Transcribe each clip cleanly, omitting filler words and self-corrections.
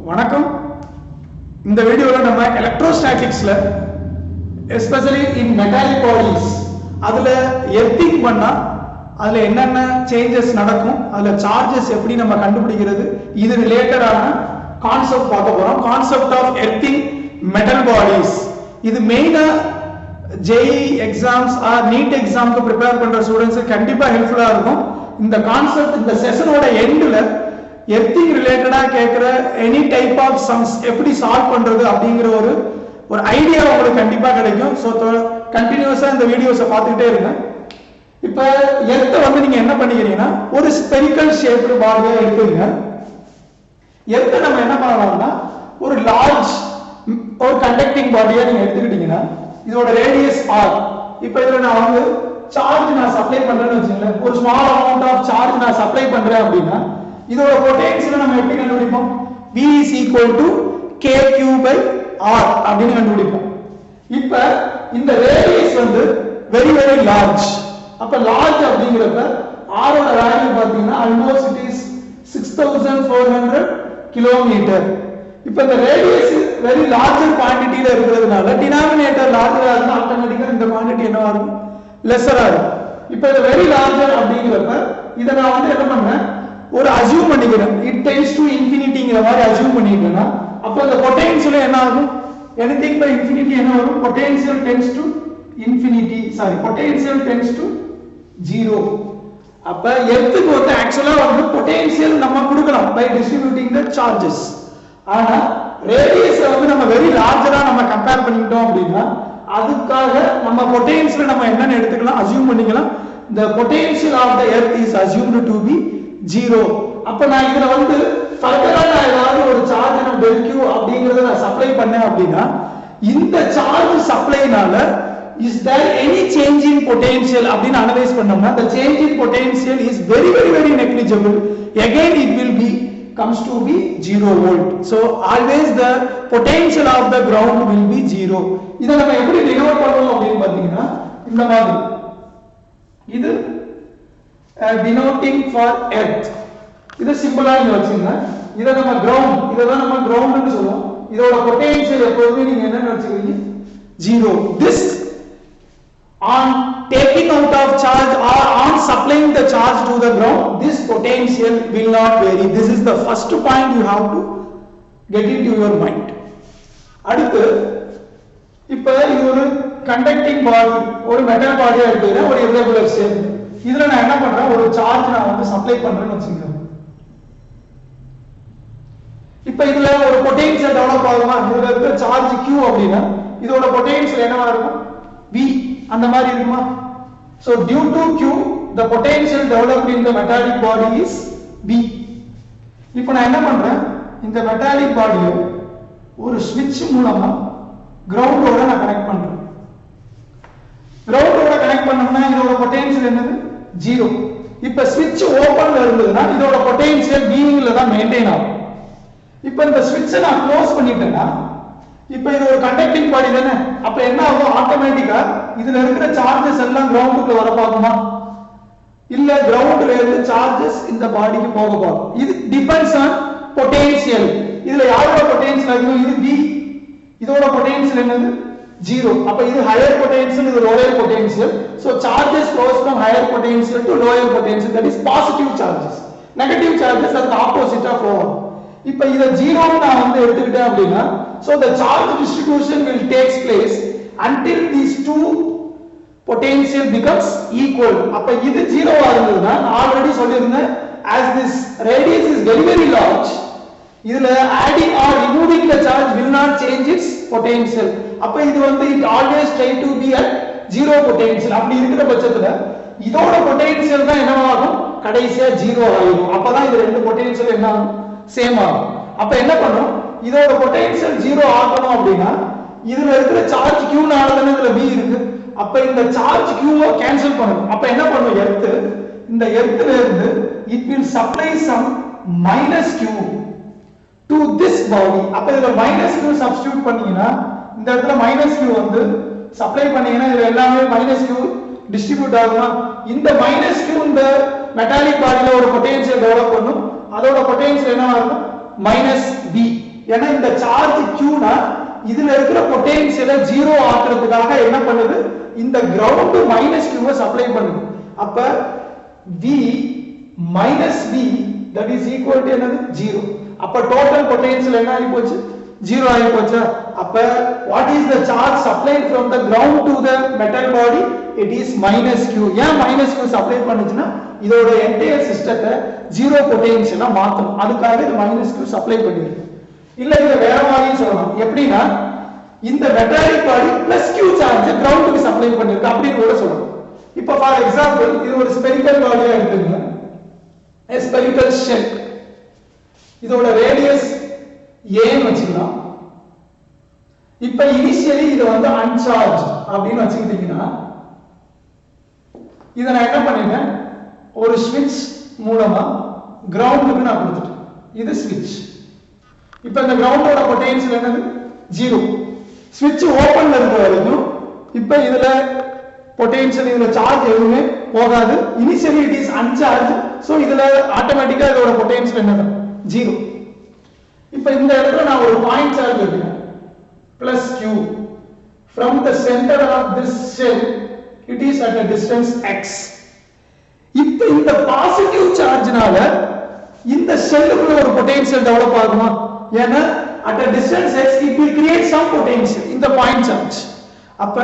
வணக்கம். இந்த வீடியோல நம்ம எலக்ட்ரோஸ்டாட்டிக்ஸ்ல எஸ்பெஷலி இன் மெட்டாலிக் பாடிஸ் அதுல எர்த்திங் பண்ணா அதுல என்னென்ன சேஞ்சஸ் நடக்கும், அதுல சார்ஜஸ் எப்படி நம்ம கண்டுபிடிக்கிறது, இது ரிலேட்டடான கான்செப்ட் பார்க்க போறோம். Concept of earthing metal bodies. இது மெயினா ஜேஇ எக்ஸாம்ஸ் ஆர் நீட் எக்ஸாம்க்கு ப்ரிப்பேர் பண்ற ஸ்டூடெண்ட்ஸ் கண்டிப்பா ஹெல்ப்ஃபுல்லா இருக்கும். இந்த கான்செப்ட் இந்த செஷனோட எண்ட்ல எர்த்திங் ரிலேட்டடா கேட்கிற எனி டைப் ஆஃப் சம்ஸ் எப்படி சால்வ் பண்றது அப்படிங்கிற ஒரு ஐடியா உங்களுக்கு கண்டிப்பா கிடைக்கும். ஸோ கண்டினியூஸா இந்த வீடியோஸை பார்த்துக்கிட்டே இருங்க. இப்ப எர்த்தை வந்து நீங்க என்ன பண்ணிக்கிறீங்கன்னா ஒரு ஸ்பெரிக்கல் ஷேப்டு பாடியா எடுத்துங்க. எர்த்தை நம்ம என்ன பண்ணலாம்னா ஒரு லார்ஜ் ஒரு கண்டக்டிங் பாடியா நீங்க எடுத்துக்கிட்டீங்கன்னா இதோட ரேடியஸ் ஆர். இப்ப இதுல நான் வந்து சார்ஜ் நான் சப்ளை பண்றேன்னு வச்சுங்களேன், ஒரு ஸ்மால் அமௌண்ட் ஆஃப் சார்ஜ் நான் சப்ளை பண்றேன் அப்படின்னா இதோட பொட்டன்ஷியல் நம்ம எப்படி கண்டுபிடிப்போம்? V is equal to kq by r அப்படின்னு கண்டுபிடிப்போம். இப்ப இந்த ரேடியஸ் வந்து வெரி வெரி லார்ஜ். அப்ப லார்ஜ் அப்படிங்கறப்ப r ஓட வேல்யூ பாத்தீங்கன்னா ஆல்மோஸ்ட் இட் இஸ் 6400 கிலோமீட்டர். இப்ப இந்த ரேடியஸ் வெரி லார்ஜர் குவாண்டிட்டில இருக்கிறதுனால டினாமினேட்டர் லார்ஜரா இருந்தா ஆட்டோமேட்டிக்கா இந்த குவாண்டிட்டி என்னவா இருக்கும்? லெஸரா இருக்கும். இப்ப இது வெரி லார்ஜர் அப்படிங்கறப்ப இத நான் வந்து என்ன பண்றேன், ஒரு அஸ்யூம் பண்ணிக்கிறேன். இட் டென்ஸ் டு இன்ஃபினிட்டிங்கிற மாதிரி அஸ்யூம் பண்ணிட்டேன்னா அப்ப அந்த பொட்டன்ஷியல் என்ன ஆகும்? எனிதிங் பை இன்ஃபினிட்டி என்ன வரும்? Potential tends to infinity, sorry potential tends to 0. அப்ப எர்த்துக்கு வந்து ஆக்சுவலா வந்து பொட்டன்ஷியல் நம்ம கொடுக்கலாம் பை டிஸ்ட்ரிபியூட்டிங் தி சார்ஜஸ். ஆனா ரேடியஸ் வந்து நம்ம வெரி லார்ஜரா நம்ம கம்பேர் பண்ணிட்டோம் அப்படின்னா அதுக்காக நம்ம பொட்டன்ஷியல் நம்ம என்னன்னு எடுத்துக்கலாம், அஸ்யூம் பண்ணிக்கலாம். the potential of the earth is assumed to be 0. அப்ப நான் இதுல வந்து ஃபர்தரா நான் ஏதாவது ஒரு சார்ஜ் நான் del q அப்படிங்கறத நான் சப்ளை பண்ணேன் அப்படின்னா இந்த சார்ஜ் சப்ளைனால is there any change in potential அப்படின்னு அனலைஸ் பண்ணோம்னா the change in potential is very very very negligible. Again it will be comes to be 0 volt. So always the potential of the ground will be 0. இத நம்ம எப்படி denote பண்ணுவோம் அப்படின்னு பாத்தீங்கன்னா இந்த மாதிரி இது denoting for earth. இது சிம்பிளா நீங்க வச்சீங்க. இத நம்ம கிரவுண்ட், இததான் நம்ம கிரவுண்ட்னு சொல்லுவோம். இதோட பொட்டன்ஷியல் எப்பவுமே நீங்க என்ன நினைச்சுக்கிறீங்க? 0. This on taking out of charge or on supplying the charge to the ground, this potential will not vary. This is the first point you have to get into your mind. அடுத்து இப்ப இது ஒரு conducting பாடி, ஒரு metal பாடியா எடுத்துக்கிறேன், ஒரு irregular shape. இதுல நான் என்ன பண்றேன், ஒரு சார்ஜ் நான் வந்து சப்ளை பண்றேன்னு வச்சுக்கோங்க. இப்ப இதுல ஒரு பொட்டன்ஷியல் டெவலப் ஆகுமா? இதுல இருக்க சார்ஜ் q அப்படின்னா இதோட பொட்டன்ஷியல் என்னவா இருக்கும்? v அந்த மாதிரி இருக்குமா? So due to q the potential developed in the metallic body is v. இப்போ நான் என்ன பண்றேன், இந்த மெட்டாலிக் பாடியை ஒரு ஸ்விட்ச் மூலமா கிரவுண்டோட நான் கனெக்ட் பண்றேன். கிரவுண்டோட கனெக்ட் பண்ணோம்னா இதோட பொட்டன்ஷியல் என்னது? 0. இப்ப ஸ்விட்ச் ஓபன்ல இருந்ததுன்னா இதோட பொட்டன்ஷியல் வீலிங்ல தான் மெயின்டைன் ஆகும். இப்ப இந்த ஸ்விட்சை நான் க்ளோஸ் பண்ணிட்டேன்னா இப்ப இது ஒரு கண்டக்டிங் பாடி தானே, அப்ப என்ன ஆகும்? ஆட்டோமேட்டிக்கா இதுல இருக்கிற சார்ஜஸ் எல்லாம் கிரவுண்டுக்குள்ள வர பார்க்குமா? இல்ல கிரவுண்ட்ல இருந்து சார்ஜஸ் இந்த பாடிக்கு போக பார்க்கும். இது டிபெண்ட்ஸ் ஆன் பொட்டன்ஷியல். இதுல யாரோட பொட்டன்ஷியல் அதிகம்? இது V. இதோட பொட்டன்ஷியல் என்னது? 0. அப்ப இது ஹையர் பொட்டன்ஷியல், இது lower potential. So charges flows from higher potential to lower potential, that is positive charges. Negative charges are the opposite of flow. இப்ப இத 0 நான் வந்து எடுத்துக்கிட்டேன் அப்படின்னா so the charge distribution will takes place until these two potential becomes equal. அப்ப இது 0 ஆ இருந்ததுன்னா நான் ஆல்ரெடி சொல்லியிருந்தேன் as this radius is very very large, இதுல adding or removing the charge will not change its potential. அப்ப இது வந்து it always try to be at 0 potential. அப்படி இருக்கிற பட்சத்துல இதோட பொட்டன்ஷியல் தான் என்னவாகும்? கடைசியா 0 ஆகும். அப்பதான் இது ரெண்டு பொட்டன்ஷியல் என்ன ஆகும்? சேம் ஆகும். அப்ப என்ன பண்ணும், இதோட பொட்டன்ஷியல் 0 ஆகணும் அப்படின்னா இதுல இருக்கிற சார்ஜ் q னால தான இதுல v இருக்கு. அப்ப இந்த சார்ஜ் q ஐ கேன்சல் பண்ணணும். அப்ப என்ன பண்ணும் எர்த், இந்த எர்த்ல இருந்து it will supply some minus q to this body. அப்ப இதுல minus q சப்ஸ்டிட்யூட் பண்ணீங்கன்னா இந்த இடத்துல minus q வந்து சப்ளை பண்ணீங்கன்னா இதுல எல்லாமே minus q டிஸ்ட்ரிபியூட் ஆகுமா? இந்த minus q இந்த மெட்டாலிக் பாடியில ஒரு பொட்டன்ஷியல் டெவலப் பண்ணும். அதோட பொட்டன்ஷியல் என்னவா இருக்கும்? -v. ஏன்னா இந்த சார்ஜ் Q னா இதுல இருக்கிற பொட்டன்ஷியலை ஜீரோ ஆக்குறதுக்காக என்ன பண்ணுது, இந்த கிரவுண்ட் மைனஸ் Q சப்ளை பண்ணுது. அப்ப V minus V that is equal to என்னது 0. அப்ப டோட்டல் பொட்டன்ஷியல் என்ன ஆகி போச்சு, 0 ஆகி போச்சு. அப்ப what is the charge supplied from the ground to the metal body? It is minus Q. ஏன் minus Q சப்ளை பண்ணுச்சுன்னா இதோட என்டையர் சிஸ்டத்தை ஜீரோ பொட்டன்ஷியலா மாத்தும், அதுக்காக இது minus Q சப்ளை பண்ணிருக்கு. இல்ல இத வேற மாதிரி சொல்லலாம், எப்படின்னா இந்த மெட்டாலிக் பாடி பிளஸ் Q சார்ஜ் கிரவுண்டுக்கு சப்ளை பண்ணிருக்கு அப்படின்னு கூட சொல்லலாம். இப்போ ஃபார் எக்ஸாம்பிள் இது ஒரு ஸ்பெரிக்கல் பாடியா எடுத்துங்க, a spherical shell, இதோட ரேடியஸ் a ன்னு வச்சுக்கலாம். இப்போ இனிஷியலி இது வந்து அன்சார்ஜ் அப்படின்னு வச்சுக்கிட்டீங்கன்னா இத நான் என்ன பண்ணிட்டேன், ஒரு ஸ்விட்ச் மூலமா கிரவுண்டுக்கு நான் கொடுத்துட்டேன். இது ஸ்விட்ச். இப்போ இந்த கிரவுண்டோட பொட்டன்ஷியல் என்னது 0. ஸ்விட்ச் ஓபன்ல இருக்க வரைக்கும் இப்போ இதுல பொட்டன்ஷியல், இதுல சார்ஜ் எதுவுமே போகாது. Initially it is அன்சார்ஜ். சோ இதுல ஆட்டோமேட்டிக்கா இதோட பொட்டன்ஷியல் என்னது 0. இப்போ இந்த இடத்துல நான் ஒரு பாயிண்ட் சார்ஜ் எடுக்கிறேன் plus Q from the center of this shell, it is at a distance x. இப்போ இந்த பாசிட்டிவ் சார்ஜ்னால இந்த ஷெல்லுக்குள்ள ஒரு பொட்டன்ஷியல் டெவலப் ஆகுமா, ஏன்னா at a distance x it will create some potential in the point charge. அப்ப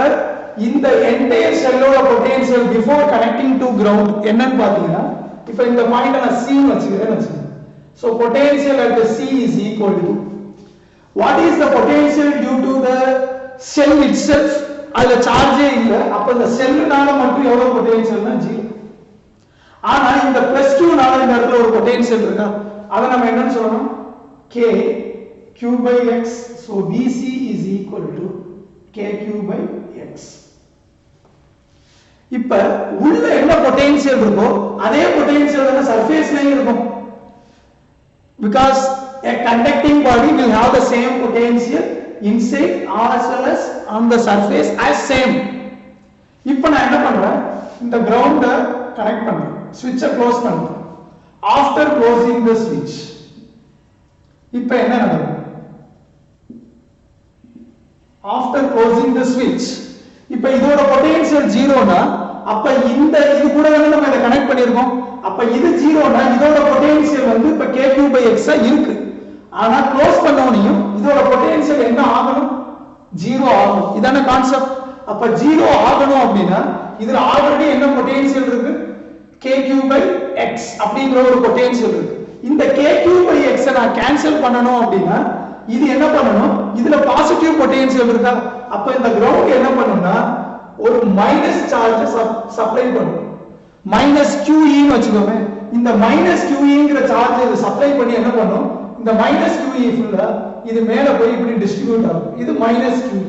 இந்த entire ஷெல்லோட potential before connecting to ground என்னன்னு பாத்தீங்கன்னா, இப்போ இந்த பாயிண்ட நான் C ன்னு வச்சுக்கிறேன். So potential at the C is equal to what is the potential due to the cell itself? அதுல சார்ஜே இல்ல, அப்ப இந்த செல்லுனால மட்டும் எவ்வளவு பொட்டன்ஷியல்னா 0. ஆனா இந்த பிளஸ் Q நால இந்த இடத்துல ஒரு பொட்டன்ஷியல் இருக்கா, அத நம்ம என்னன்னு சொல்லணும், K Q by X. So VC is equal to KQ by X. இப்ப உள்ள என்ன பொட்டன்ஷியல் இருக்கோ அதே பொட்டன்ஷியல் தான சர்ஃபேஸ்லயும் இருக்கும். Because a conducting body will have the same potential inside as well as on the surface as same. இப்போ நான் என்ன பண்றேன், இந்த கிரவுண்ட கனெக்ட் பண்றேன், ஸ்விட்சை க்ளோஸ் பண்றேன். ஆஃப்டர் க்ளோசிங் தி ஸ்விட்ச் இப்போ என்ன நடக்கும், ஆஃப்டர் க்ளோசிங் தி ஸ்விட்ச் இப்போ இதோட பொட்டன்ஷியல் 0 னா அப்ப இந்த இது கூட வந்து நம்ம இத கனெக்ட் பண்ணிருக்கோம். அப்ப இது 0 னா இதோட பொட்டன்ஷியல் வந்து இப்ப KQ by X இருக்கு. ஆனா க்ளோஸ் பண்ணவனையும் இதோட பொட்டன்ஷியல் என்ன ஆகணும், 0 ஆகணும். இதான கான்செப்ட். அப்ப 0 ஆகணும் அப்படினா இதுல ஆல்ரெடி என்ன பொட்டன்ஷியல் இருக்கு, KQ by X அப்படிங்கற ஒரு பொட்டன்ஷியல் இருக்கு. இந்த KQ by X நான் கேன்சல் பண்ணனும் அப்படினா இது என்ன பண்ணனும், இதுல பாசிட்டிவ் பொட்டன்ஷியல் இருக்கா, அப்ப இந்த கிரவுண்ட் என்ன பண்ணும்னா ஒரு மைனஸ் சார்ஜ் சப்ளை பண்ணும். மைனஸ் QE ன்னு வச்சுக்கோங்க. இந்த மைனஸ் QEங்கற சார்ஜ் இது சப்ளை பண்ணி என்ன பண்ணும், இந்த மைனஸ் QE ஃபுல்லா இது மேல போய் இப்படி டிஸ்ட்ரிபியூட் ஆகும். இது மைனஸ் QE.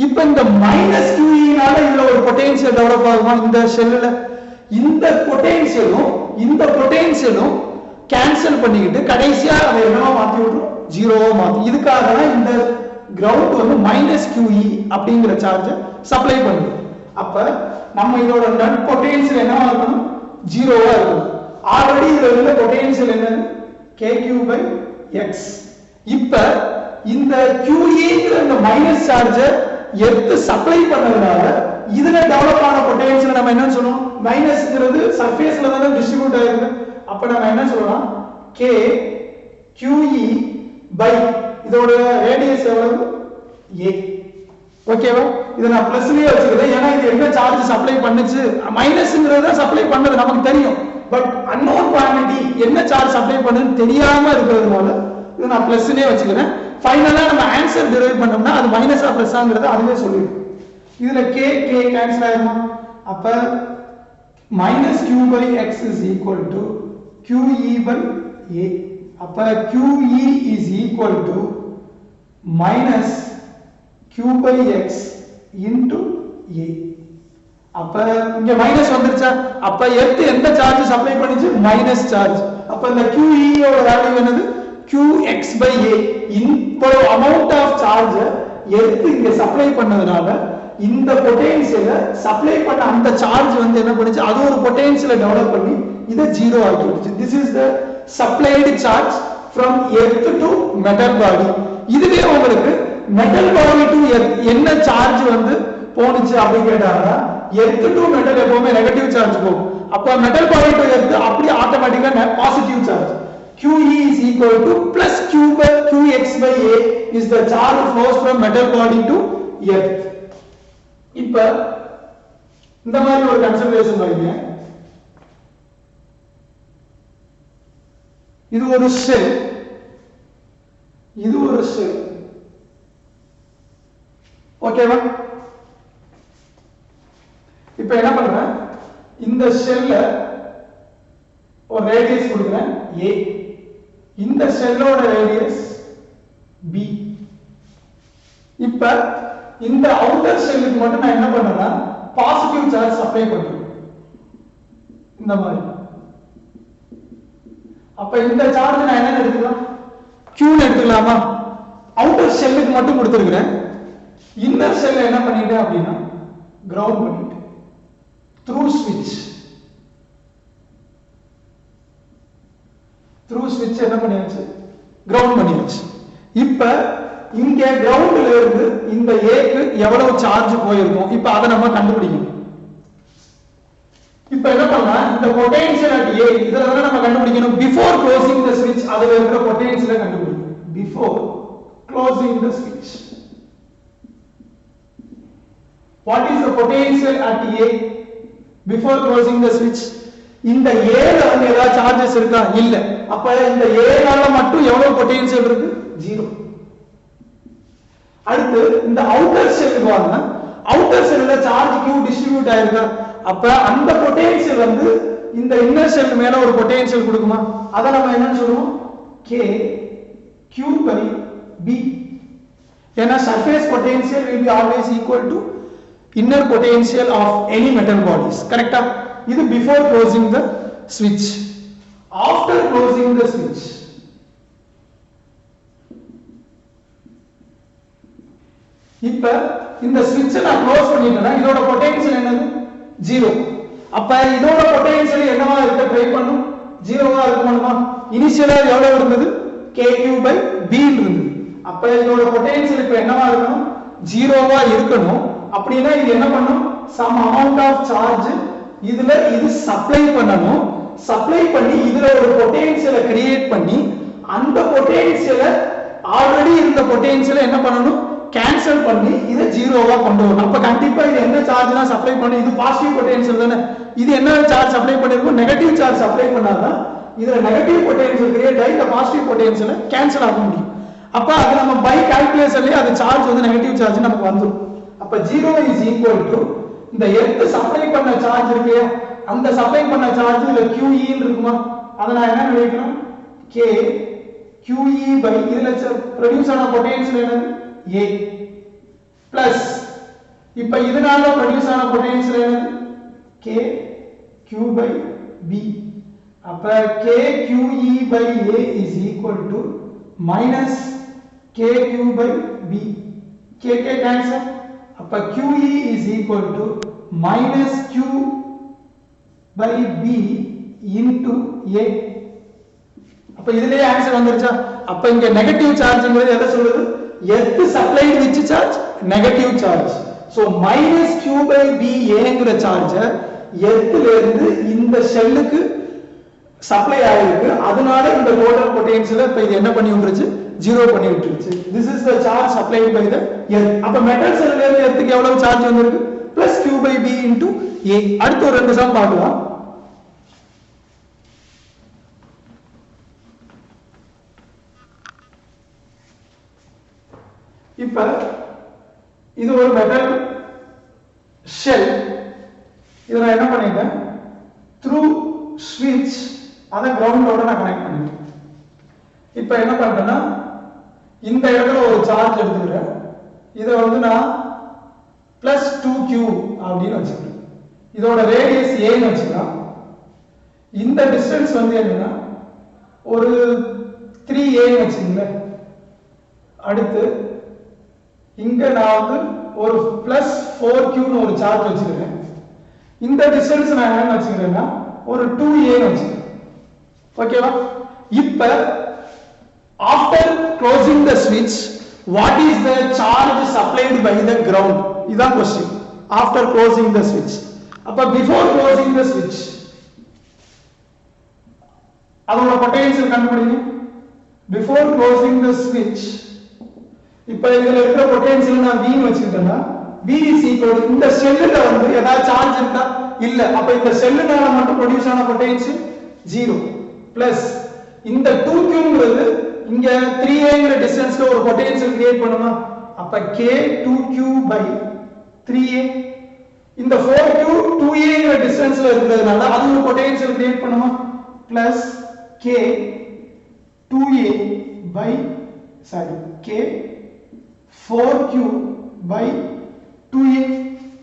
இப்போ இந்த மைனஸ் QE னால இதுல ஒரு பொட்டன்ஷியல் டெவலப் ஆகுமா இந்த ஷெல்லுல, இந்த பொட்டன்ஷியலும் கேன்சல் பண்ணிக்கிட்டு கடைசியா அதை என்னவா மாத்தி விட்டுரும், 0வா மாத்தும். இதுக்காக தான் இந்த கிரவுண்ட் வந்து மைனஸ் QE அப்படிங்கிற சார்ஜை சப்ளை பண்ணுது. அப்ப நம்ம இதோட நட் பொட்டன்ஷியல் என்னவா இருக்கணும், 0வா இருக்கணும். ஆல்ரெடி இதுல உள்ள பொட்டன்ஷியல் என்ன, KQ by X. இப்ப இந்த QEங்கிற இந்த மைனஸ் சார்ஜை எடுத்து சப்ளை பண்ணதுனால இதுல டெவலப் ஆன பொட்டன்ஷியல் நம்ம என்ன சொல்லணும், மைனஸ்ங்கிறது சர்ஃபேஸ்ல தான டிஸ்ட்ரிபியூட் ஆயிருக்கு. அப்ப நம்ம என்ன சொல்லலாம், K QE by இதோட ரேடியஸ் எவ்வளவு, A. ஓகேவா, இத நான் பிளஸ்லயே வச்சுக்கிறேன். ஏன்னா இது என்ன சார்ஜ் சப்ளை பண்ணுச்சு, மைனஸ்ங்கிறது தான் சப்ளை பண்ணது நமக்கு தெரியும். பட் அன்னோன் குவாண்டிட்டி என்ன சார்ஜ் சப்ளை பண்ணுன்னு தெரியாம இருக்கிறதுனால இத நான் பிளஸ்னே வச்சுக்கிறேன். ஃபைனலா நம்ம ஆன்சர் டிரைவ் பண்ணோம்னா அது மைனஸா பிளஸ்ங்கிறது அதுவே சொல்லிடும். இதுல K கேன்சல் ஆயிடுமா, அப்ப minus Q by X is equal to QE by A. அப்ப QE is equal to minus Q by X into A. அப்ப இங்க மைனஸ் வந்துருச்சா, அப்ப எர்த் எந்த சார்ஜ் சப்ளை பண்ணிச்சு, மைனஸ் சார்ஜ். அப்ப இந்த QE ஓட வேல்யூ என்னது, QX by A. இந்த அமௌண்ட் ஆஃப் சார்ஜ் எர்த் இங்க சப்ளை பண்ணதுனால இந்த பொட்டன்ஷியலை சப்ளை பண்ண அந்த சார்ஜ் வந்து என்ன பண்ணுச்சு, அது ஒரு பொட்டன்ஷியலை டெவலப் பண்ணி இத 0 ஆக்கி விட்டுச்சு. This is the supplied charge from earth to metal body. இதுவே உங்களுக்கு metal body to earth என்ன சார்ஜ் வந்து போனுச்சு அப்படி கேட்டாங்கன்னா earth to metal எப்பவுமே நெகட்டிவ் சார்ஜ் போகும். அப்ப metal body to earth அப்படி ஆட்டோமேட்டிக்கா positive charge. QE is equal to plus QX by A is the charge flows from metal body to earth. இப்ப இந்த மாதிரி ஒரு கன்சிடரேஷன் வைங்க. இது ஒரு செல், இது ஒரு செல். ஓகேவா? இப்ப என்ன பண்றேன், இந்த செல்ல ஒரு ரேடியஸ் கொடுக்கிறேன் A, இந்த செல்லோட ரேடியஸ் B. இப்ப இந்த அவுட்டர் செல்லுக்கு மட்டும் நான் என்ன பண்றேன்னா பாசிட்டிவ் சார்ஜ் சப்ளை பண்றேன் இந்த மாதிரி. அப்ப இந்த சார்ஜ் நான் என்ன எடுத்துக்கலாம், Q ன்னு எடுத்துக்கலாமா? அவுட்டர் செல்லுக்கு மட்டும் கொடுத்திருக்கிறேன். இன்னர் செல்ல என்ன பண்ணிட்டேன் அப்படின்னா கிரவுண்ட் பண்ணிட்டேன் த்ரூ ஸ்விட்ச். த்ரூ ஸ்விட்ச் என்ன பண்ணியாச்சு, கிரவுண்ட் பண்ணியாச்சு. இப்ப இங்க கிரவுண்ட்ல இருந்து இந்த ஏக்கு எவ்வளவு சார்ஜ் போயிருக்கும், இப்ப அதை நம்ம கண்டுபிடிக்கணும். இப்ப என்ன பண்ணா இந்த பொட்டன்ஷியல் அட் A இதல தான் நம்ம கண்டுபிடிக்கணும். பிஃபோர் க்ளோசிங் தி ஸ்விட்ச் அதுல இருக்கிற பொட்டன்ஷியலை கண்டுபிடிக்கணும். பிஃபோர் க்ளோசிங் தி ஸ்விட்ச் what is the potential at A before closing the switch? இந்த A ல வந்து ஏதாவது சார்ஜஸ் இருக்கா, இல்ல. அப்ப இந்த A னால மட்டும் எவ்வளவு பொட்டன்ஷியல் இருக்கு, 0. அடுத்து இந்த அவுட்டர் செல்லுக்கு வாங்க. அவுட்டர் செல்லுல சார்ஜ் Q டிஸ்ட்ரிபியூட் ஆயிருக்கா, அப்ப அந்த பொட்டன்ஷியல் வந்து இந்த இன்னர் செல் மேல ஒரு பொட்டன்ஷியல் கொடுக்குமா, அத நம்ம என்னன்னு சொல்லுவோம், K Q by B. ஏன்னா surface potential will be always equal to inner potential of any metal bodies. correct? இது before closing the switch. After closing the switch, இப்ப இந்த ஸ்விட்ச் நான் க்ளோஸ் பண்ணிட்டேன்னா இதோட பொட்டன்ஷியல் என்னது, 0. அப்ப இதோட பொட்டன்ஷியல் என்னவா இருக்க ட்ரை பண்ணும், 0வா இருக்கணுமா? இனிஷியலா எவ்வளவு இருந்தது, KQ by B இருந்தது. அப்ப இதோட பொட்டன்ஷியல் இப்ப என்னவா இருக்கணும், 0வா இருக்கணும். அப்படினா இது என்ன பண்ணும், some amount of charge இதுல இது சப்ளை பண்ணனும். சப்ளை பண்ணி இதுல ஒரு பொட்டன்ஷியலை கிரியேட் பண்ணி அந்த பொட்டன்ஷியலை ஆல்ரெடி இருந்த பொட்டன்ஷியலை என்ன பண்ணனும், கேன்சல் பண்ணி இத 0வா கொண்டு வரணும். அப்ப கண்டிப்பா இது என்ன சார்ஜ்னா சப்ளை பண்ணி, இது பாசிட்டிவ் பொட்டன்ஷியல் தானே, இது என்ன சார்ஜ் சப்ளை பண்ணிருக்கும், நெகட்டிவ் சார்ஜ் சப்ளை பண்ணாதான் இதுல நெகட்டிவ் பொட்டன்ஷியல் கிரியேட் ஆகி இந்த பாசிட்டிவ் பொட்டன்ஷியலை கேன்சல் ஆக முடியும். அப்ப அது நம்ம பை கால்குலேஷன்லயே அது சார்ஜ் வந்து நெகட்டிவ் சார்ஜ் நமக்கு வந்துரும். அப்ப 0 is equal to இந்த எர்த் சப்ளை பண்ண சார்ஜ் இருக்கு, அந்த சப்ளை பண்ண சார்ஜ் இதுல QE ன்னு இருக்குமா, அத நான் என்ன எழுதிக்கிறேன், K QE by இதுல ப்ரொடியூஸ் ஆன பொட்டன்ஷியல் என்னது, A பிளஸ் இப்ப இதனால ப்ரொடியூஸ் ஆன பொட்டன்ஷியல் என்னது, K Q by B. அப்ப K QE by A is equal to minus K Q by B. K cancel. அப்ப QE is equal to minus Q by B into A. அப்ப இதுலயே answer வந்துருச்சா? அப்ப இங்க negative சார்ஜ்ங்கிறது எதை சொல்லுது, earth supplied which charge, negative charge. So minus Q by B ஏங்கற சார்ஜ் எர்த்ல இருந்து இந்த செல்லுக்கு சப்ளை ஆயிருக்கு. அதனால இந்த டோட்டல் பொட்டன்ஷியல் இப்ப இது என்ன பண்ணி விட்டுருச்சு, 0 பண்ணி விட்டுருச்சு. this is the charge supplied by the earth. அப்ப மெட்டல் செல்ல இருந்து எர்த்துக்கு எவ்வளவு சார்ஜ் வந்திருக்கு, plus Q by B into A. அடுத்து ஒரு ரெண்டு சம் பார்க்கலாம். இப்ப இது ஒரு மெட்டல் ஷெல். இத நான் என்ன பண்ணிட்டேன், through switch அத கிரவுண்டோட நான் கனெக்ட் பண்ணிட்டேன். இப்ப என்ன பண்றேன்னா இந்த இடத்துல ஒரு சார்ஜ் எடுத்துக்கிறேன். இத வந்து நான் plus 2Q அப்படின்னு வச்சுக்கிறேன். இதோட ரேடியஸ் A ன்னு வச்சுக்கலாம். இந்த டிஸ்டன்ஸ் வந்து என்னன்னா ஒரு 3A ன்னு வச்சுக்கீங்க. அடுத்து இங்க நான் வந்து ஒரு plus 4Q ன்னு ஒரு சார்ஜ் வச்சிருக்கேன். இந்த டிஸ்டன்ஸ் நான் என்ன வச்சுக்கிறேன்னா ஒரு 2A ன்னு வச்சுக்கிறேன். ஓகேவா? இப்ப after closing the switch what is the charge supplied by the ground இதான் question after closing the switch அப்ப before closing the switch அதோட potential கண்டுபிடிங்க before closing the switch இப்ப இதுல இருக்கிற potential நான் V வச்சிட்டேன்னா V is equal to இந்த செல்லுல வந்து ஏதாவது சார்ஜ் இருக்கா இல்ல அப்ப இந்த செல்லுனால மட்டும் ப்ரொடியூஸ் ஆன பொட்டன்ஷியல் 0 பிளஸ் இந்த 2q ங்கிறது இங்க 3a ங்கற டிஸ்டன்ஸ்ல ஒரு பொட்டன்ஷியல் கிரியேட் பண்ணுமா அப்ப k 2q by 3a இந்த 4q 2a ங்கற டிஸ்டன்ஸ்ல இருக்குறதுனால அது ஒரு பொட்டன்ஷியல் கிரியேட் பண்ணுமா plus k 2a by k 4q by 2a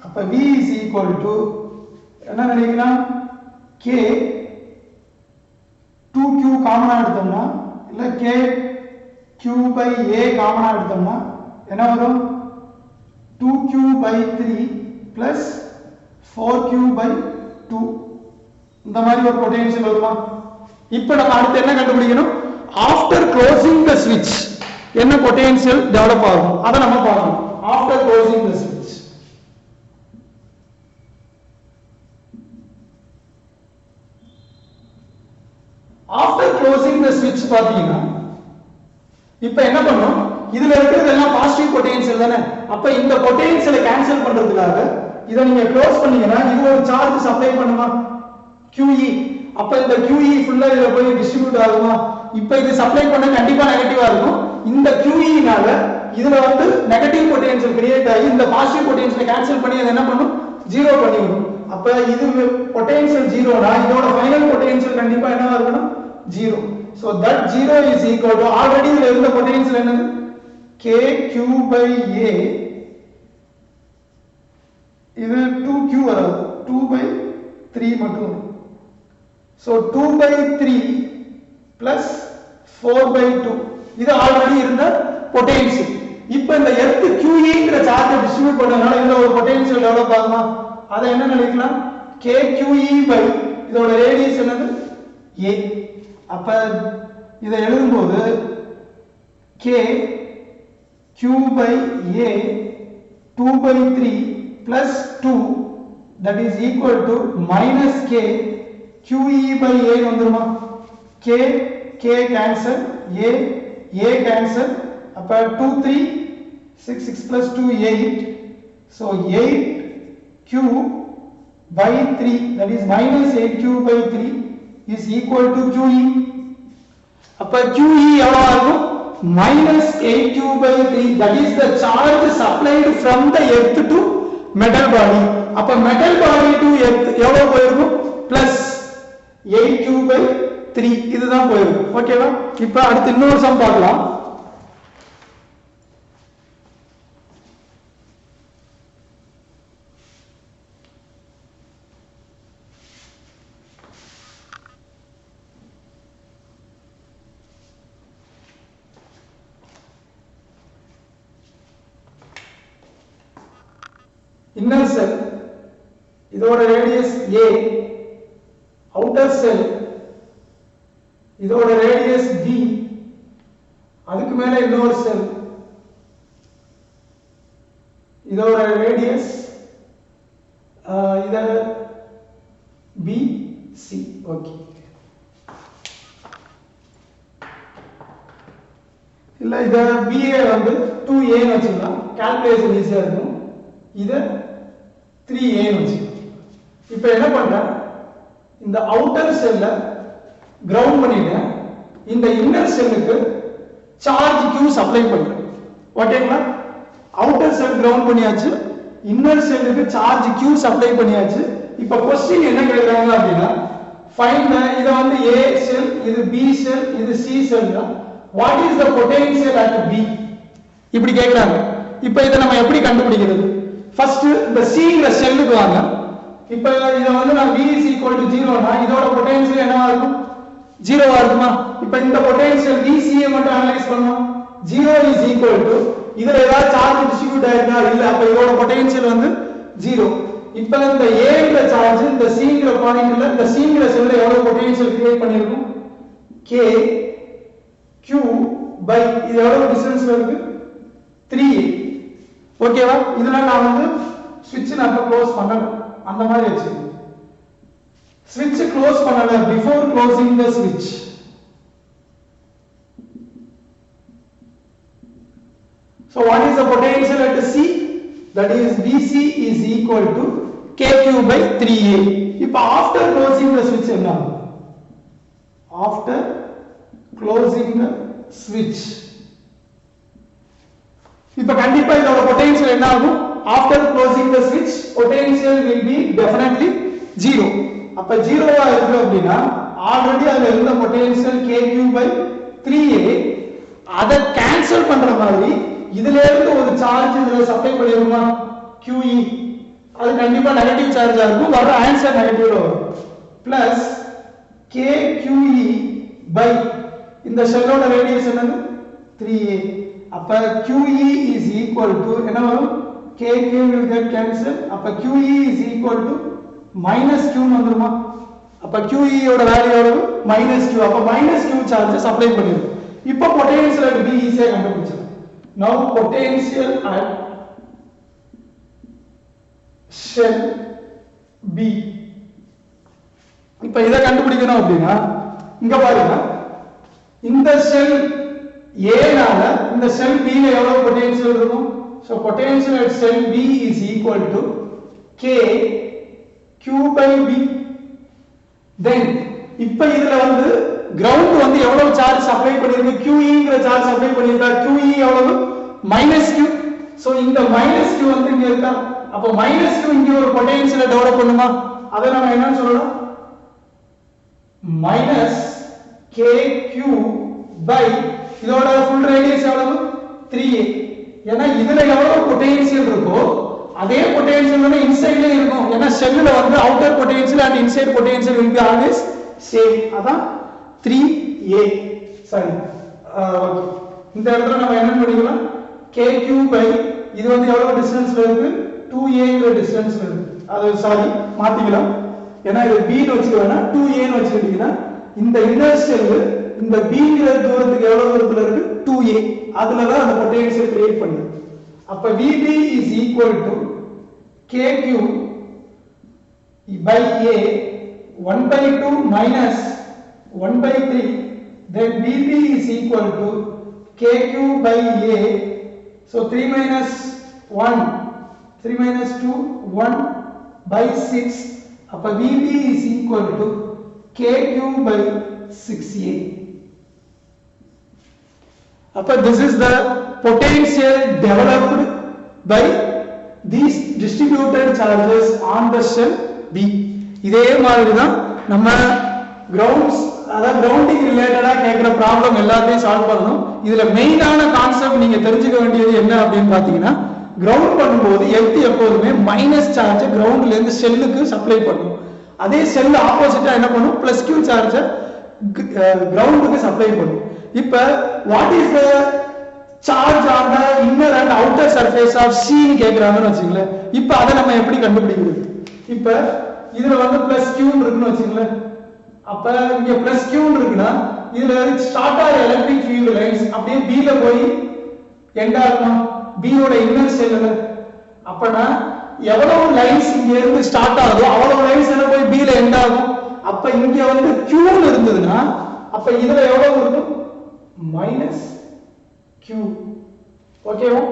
அப்ப v is equal to என்ன நினைக்கலாம் k 2q காமனா எடுத்தோம்னா இல்ல k q by a காமனா எடுத்தோம்னா என்ன வரும் 2q by 3 plus 4q by 2 இந்த மாதிரி ஒரு பொட்டன்ஷியல் வருமா இப்போ நம்ம அடுத்து என்ன கண்டுபிடிக்கணும் after closing the switch என்ன பொட்டன்ஷியல் டெவலப் ஆகும் அத நம்ம பார்க்கணும் after closing the switch after closing the switch பாத்தீங்கன்னா இப்போ என்ன பண்ணோம் இதுல இருக்குது எல்லாம் பாசிட்டிவ் பொட்டன்ஷியல் தானே அப்ப இந்த பொட்டன்ஷியலை கேன்சல் பண்றதுக்காக இத நீங்க க்ளோஸ் பண்ணீங்கன்னா இது ஒரு சார்ஜ் சப்ளை பண்ணுமா QE அப்ப இந்த QE ஃபுல்லா இதுல போய் டிஸ்ட்ரிபியூட் ஆகுமா இப்போ இது சப்ளை பண்ண கண்டிப்பா நெகட்டிவா இருக்கும் இந்த QE னால இதுல வந்து நெகட்டிவ் பொட்டன்ஷியல் கிரியேட் ஆகி இந்த பாசிட்டிவ் பொட்டன்ஷியலை கேன்சல் பண்ணி அது என்ன பண்ணும் 0 பண்ணிடும் அப்ப இது பொட்டன்ஷியல் 0 னா இதோட ஃபைனல் பொட்டன்ஷியல் கண்டிப்பா என்னவா இருக்கணும் 0 so that 0 is equal to already இதுல இருந்த பொட்டன்ஷியல் என்னது kq by a இது 2q வராது 2 by 3 மட்டும் so 2 by 3 plus 4 by 2 இது ஆல்ரெடி இருந்த பொட்டன்ஷியல் இப்போ இந்த எர்த் QE ங்கற சார்ஜ் டிஸ்ட்ரிபியூட் பண்ணனால இந்த ஒரு பொட்டன்ஷியல் டெவலப் ஆகுமா அத என்ன நினைக்கலாம் kQe by இதோட ரேடியஸ் என்னது a அப்ப இத எழுதும்போது k q by a 2 by 3 plus 2 that is equal to minus k qe by a வந்துருமா k cancel a cancel அப்ப 2 3 6 6 plus 2 8 so 8 q by 3 that is minus 8 q by 3 is equal to QE அப்ப QE எவ்வளவு இருக்கும் minus 8q by 3 that is the charge supplied from the earth to metal body அப்ப metal body to earth எவ்வளவு போயிருக்கும் plus 8q by 3 இதுதான் போயிருக்கும் ஓகேவா இப்போ அடுத்து இன்னொரு சம் பார்க்கலாம் inner cell இதோட ரேடியஸ் a outer cell இதோட ரேடியஸ் b அதுக்கு மேல இன்னொரு செல் இதோட ரேடியஸ் இத b c ஓகே இல்ல இத ba வந்து 2a ன்னு வச்சுக்கலாம் கால்குலேஷன் ஈஸியா இருக்கும் இத 3a ன்னு வச்சுக்கலாம் இப்போ என்ன பண்றேன் இந்த அவுட்டர் செல்ல கிரவுண்ட் பண்ணிட்டேன் இந்த இன்னர் செல்லுக்கு சார்ஜ் q சப்ளை பண்றேன் ஓகேங்களா அவுட்டர் செல் கிரவுண்ட் பண்ணியாச்சு இன்னர் செல்லுக்கு சார்ஜ் q சப்ளை பண்ணியாச்சு இப்போ क्वेश्चन என்ன கேக்குறாங்க அப்படினா ஃபைண்ட் இத வந்து a செல் இது b செல் இது c sell what is the potential at b இப்படி கேக்குறாங்க இப்போ இத நம்ம எப்படி கண்டுபிடிக்கிறது ஃபர்ஸ்ட் இந்த c ங்கற செல்லுக்கு வாங்க இப்போ இத வந்து நான் v = 0 னா இதோட பொட்டன்ஷியல் என்னவா இருக்கும் 0 ஆ இருக்குமா இப்போ இந்த பொட்டன்ஷியல் vc ஐ மட்டும் அனலைஸ் பண்ணோம் 0 is equal to இதுல ஏதாவது சார்ஜ் டிஸ்ட்ரிபியூட் ஆயிருக்கா இல்ல அப்ப இதோட பொட்டன்ஷியல் வந்து 0 இப்போ இந்த a ங்கற சார்ஜ் இந்த c ங்கற பாயிண்ட்ல இந்த c ங்கற செல்ல எவ்வளவு பொட்டன்ஷியல் கிரியேட் பண்ணிருக்கும் k q by இது எவ்வளவு டிஸ்டன்ஸ்ல இருக்கு 3a ஓகேவா இதனால நான் வந்து switch நான் க்ளோஸ் பண்ணல அந்த மாதிரி வெச்சு switch க்ளோஸ் பண்ணல before closing the switch so what is the potential at C that is VC is equal to KQ by 3a இப்போ after closing the switch என்ன ஆகும் after closing the switch இப்ப கண்டிப்பா இதோட potential என்ன ஆகும் after closing the switch potential will be definitely 0 அப்ப 0 ஆ இருக்கு அப்படினா ஆல்ரெடி அதுல இருந்த potential kq by 3a அத கேன்சல் பண்ற மாதிரி இதுல இருந்து ஒரு சார்ஜ் இதுல சப்ளை பண்ணிருமா qe அது கண்டிப்பா நெகட்டிவ் சார்ஜா இருக்கும் வர ஆன்சர் நெகட்டிவ்ல வரும் பிளஸ் kqe by இந்த ஷெல்லோட ரேடியஸ் என்னது 3a அப்ப qe is equal to என்ன வரும் kq will get cancelled அப்ப qe is equal to minus q வந்துருமா அப்ப qe ஓட வேல்யூ எவ்வளவு minus q அப்ப minus q சார்ஜ் சப்ளை பண்ணிரும் இப்போ பொட்டன்ஷியல் at b ஈஸியா கண்டுபிடிச்சலாம் now potential at shell b இப்போ இத கண்டுபிடிக்கணும் அப்படினா இங்க பாருங்க இந்த ஷெல் A நால இந்த ஷெல் B ல எவ்வளவு பொட்டன்ஷியல் இருக்கும் so potential at cell B is equal to k q by b then இப்போ இதுல வந்து ground வந்து எவ்வளவு சார்ஜ் சப்ளை பண்ணிருக்கு QE ங்கற சார்ஜ் சப்ளை பண்ணிருக்கா QE எவ்வளவு -q so இந்த -q வந்து இங்க இருக்கா அப்ப -q இங்க ஒரு பொட்டன்ஷியலை டெவலப் பண்ணுமா அத நாம என்ன சொல்லலாம் kq by இதோட full radius எவ்வளவு 3a ஏனா இதுல எவ்வளவு பொட்டன்ஷியல் இருக்கோ அதே பொட்டன்ஷியல் வந்து இன்சைட்ல இருக்கும் ஏனா ஷெல்ல வந்து outer potential and inside potential will be always same அதான் 3a சரி ஓகே இந்த இடத்துல நம்ம என்ன பண்ணிக்கலாம் kq by இது வந்து எவ்வளவு டிஸ்டன்ஸ்ல இருக்கு 2a ங்கற டிஸ்டன்ஸ்ல இருக்கு அது சாரி மாத்திக்கலாம் ஏனா இது b ன்னு வச்சுக்கவேனா 2a ன்னு வச்சிட்டீங்கன்னா இந்த இன்னர் ஷெல் இந்த b ங்கற தூரத்துக்கு எவ்வளவு தூரத்துல இருக்கு 2a அதுல தான் அந்த பொட்டன்ஷியல் கிரியேட் பண்ணுது அப்ப vb is equal to kq by a 1 by 2 minus 1 by 3 then vb is equal to kq by a so 3 minus 1 3 minus 2 1 by 6 அப்ப vb is equal to kq by 6a அப்ப this is the potential developed by these distributed charges on the shell b இதே மாதிரி தான் நம்ம grounds அதாவது grounding ரிலேட்டடா கேக்குற problem எல்லாத்தையும் சால்வ் பண்ணனும் இதுல மெயினான கான்செப்ட் நீங்க தெரிஞ்சுக்க வேண்டியது என்ன அப்படினு பாத்தீங்கன்னா கிரவுண்ட் பண்ணும்போது எர்த் எப்பவுமே மைனஸ் சார்ஜ் கிரவுண்ட்ல இருந்து ஷெல்லுக்கு சப்ளை பண்ணும் அதே ஷெல் ஆப்போசிட்டா என்ன பண்ணும் பிளஸ் q சார்ஜ் கிரவுண்டுக்கு சப்ளை பண்ணும் இப்போ what is the charge on the inner and outer surface of C ன்னு கேக்குறாங்கன்னு வெச்சுங்களே இப்போ அத நம்ம எப்படி கண்டுபிடிக்கிறது இப்போ இதுல வந்து பிளஸ் q இருக்குன்னு வெச்சுங்களே அப்ப இங்க பிளஸ் q இருக்குனா இதுல ஸ்டார்ட் ஆற எலக்ட்ரிக் ஃபீல்ட் லைன்ஸ் அப்படியே B ல போய் எண்ட் ஆகும் B ஓட இன்னர் ஷெல்ல அப்பனா எவ்வளவு லைன்ஸ் இங்க இருந்து ஸ்டார்ட் ஆகுதோ அவ்வளவு லைன்ஸ் என்ன போய் B ல எண்ட் ஆகும் அப்ப இங்க வந்து q ன்னு இருந்ததுனா அப்ப இதுல எவ்வளவு இருக்கும் -q ஓகேவா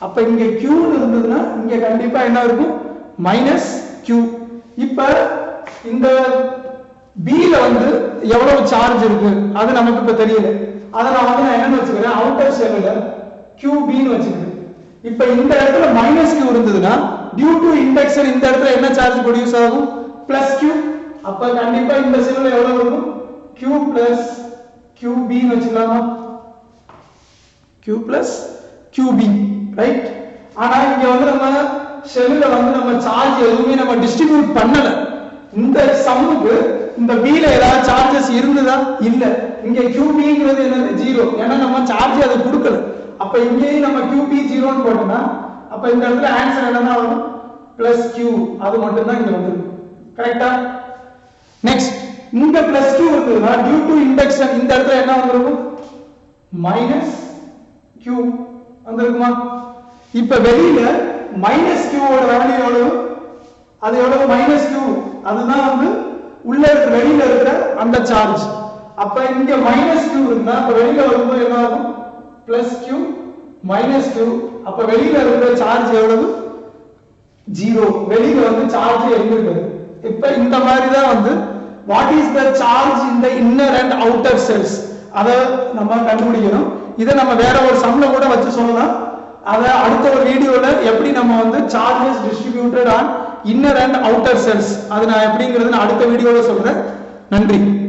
அப்ப இங்க q ன்னு இருந்ததுனா இங்க கண்டிப்பா என்ன இருக்கும் -q இப்ப இந்த B ல வந்து எவ்வளவு சார்ஜ் இருக்கு அது நமக்கு இப்ப தெரியல அத நான் வந்து என்னன்னு வெச்சுக்கிறேன் அவுட்டர் ஷெல்ல qb ன்னு வெச்சுக்கிறேன் இப்ப இந்த இடத்துல -q இருந்ததுனா டியூ டு இண்டக்ஷன் இந்த இடத்துல என்ன சார்ஜ் ப்ரொடியூஸ் ஆகும் +q அப்ப கண்டிப்பா இந்த ஷெல்ல எவ்வளவு இருக்கும் q qb ன்னு வெச்சுக்கலாமா q qb ரைட் ஆனா இங்க வந்து நம்ம ஷெல்ல வந்து நம்ம சார்ஜ் எதுவுமே நம்ம டிஸ்ட்ரிபியூட் பண்ணல இந்த சம்முக்கு இந்த b ல ஏதாவது சார்ஜஸ் இருந்ததா இல்ல இங்க qb ங்கிறது என்னது 0 ஏனா நம்ம சார்ஜ் அது கொடுக்கல அப்ப இங்கேயும் நம்ம qb 0 ன்னு போட்டோம்னா அப்ப இந்த இடத்துல ஆன்சர் என்னன்னா வரும் +q அது மட்டும் தான் இங்க வந்திருக்கு கரெக்ட்டா நெக்ஸ்ட் இங்க +q இருக்குனா டியூ டு இண்டக்ஷன் இந்த இடத்துல என்ன வந்திருக்கும் மைனஸ் q வந்திருக்குமா? இப்ப வெளியில மைனஸ் q ஓட வேல்யூ எவ்வளவு? அது எவ்வளவு? Minus q. அதுதான் வந்து உள்ள இருக்கிற வெளியில இருக்கிற அந்த சார்ஜ். அப்ப இங்க மைனஸ் q இருந்தா அப்ப வெளியில வரும்போது என்ன ஆகும்? Plus q minus q. அப்ப வெளியில இருக்கிற சார்ஜ் எவ்வளவு? 0. வெளியில வந்து சார்ஜ் எங்கிருக்குது? இப்ப இந்த மாதிரி தான் வந்து what is the charge in the inner and outer cells அத நம்ம கண்டுபிடிக்கணும். இத நம்ம வேற ஒரு சம்ல கூட வச்சு சொல்லலாம். அத அடுத்த ஒரு வீடியோல எப்படி நம்ம வந்து charges distributed on inner and outer cells அது நான் எப்படிங்கிறது நான் அடுத்த வீடியோல சொல்றேன். நன்றி.